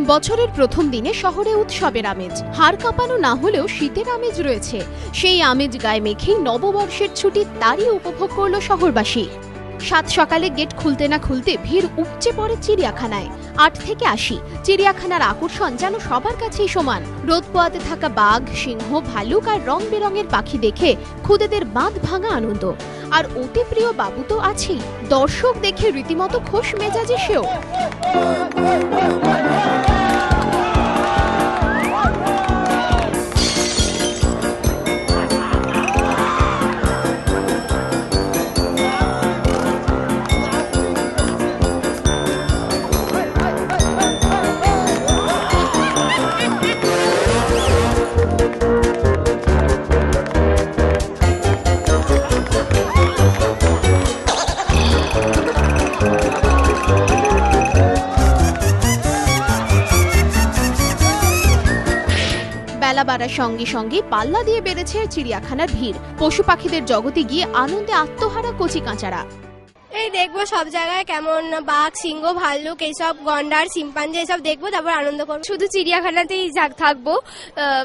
বছরের প্রথম দিনে শহরে উৎসবের আমেজ, হাড় কাঁপানো না হলেও শীতের আমেজ রয়েছে। সেই আমেজ গায়ে মেখেই নববর্ষের ছুটি তারই উপভোগ করল শহরবাসী। সাত সকালে গেট খুলতে না খুলতে ভিড় উপচে পড়ে চিড়িয়াখানায়। ৮ থেকে ৮০ চিড়িয়াখানার আকর্ষণ যেন সবার কাছেই সমান। রোদ পোয়াতে থাকা বাঘ, সিংহ, ভালুক আর রং বেরঙের পাখি দেখে খুদেদের বাঁধ ভাঙা আনন্দ। আর অতি প্রিয় বাবু তো আছেই, দর্শক দেখে রীতিমতো খোশ মেজাজে সেও। বেলা বাড়ার সঙ্গে সঙ্গে পাল্লা দিয়ে বেড়েছে চিড়িয়াখানার ভিড়। পশু পাখিদের জগতে গিয়ে আনন্দে আত্মহারা কচি কাঁচারা। এই দেখবো সব জায়গায় কেমন বাঘ, সিংহ, ভাল্লুক, এইসব গন্ডার, শিম্পাঞ্জি এসব দেখবো, তারপর আনন্দ করবো। শুধু চিড়িয়াখানাতেই থাকবো,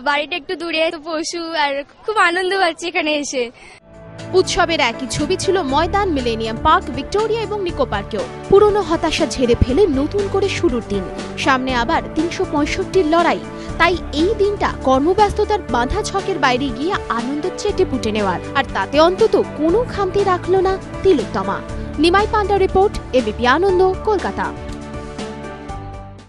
বাড়িটা একটু দূরে, তো পশু আর খুব আনন্দ পাচ্ছি এখানে এসে। উৎসবের একই ছবি ছিল ময়দান, মিলেনিয়াম পার্ক, ভিক্টোরিয়া এবং নিকো পার্কেও। পুরনো হতাশা ঝেড়ে ফেলে নতুন করে শুরুর দিন। সামনে আবার ৩৬৫র লড়াই। তাই এই দিনটা কর্মব্যস্ততার বাঁধা ছকের বাইরে গিয়ে আনন্দ চেটে পুটে নেওয়ার, আর তাতে অন্তত কোনো খামতি রাখল না তিলোত্তমা। নিমাই পান্ডা রিপোর্ট, এবিপি আনন্দ, কলকাতা।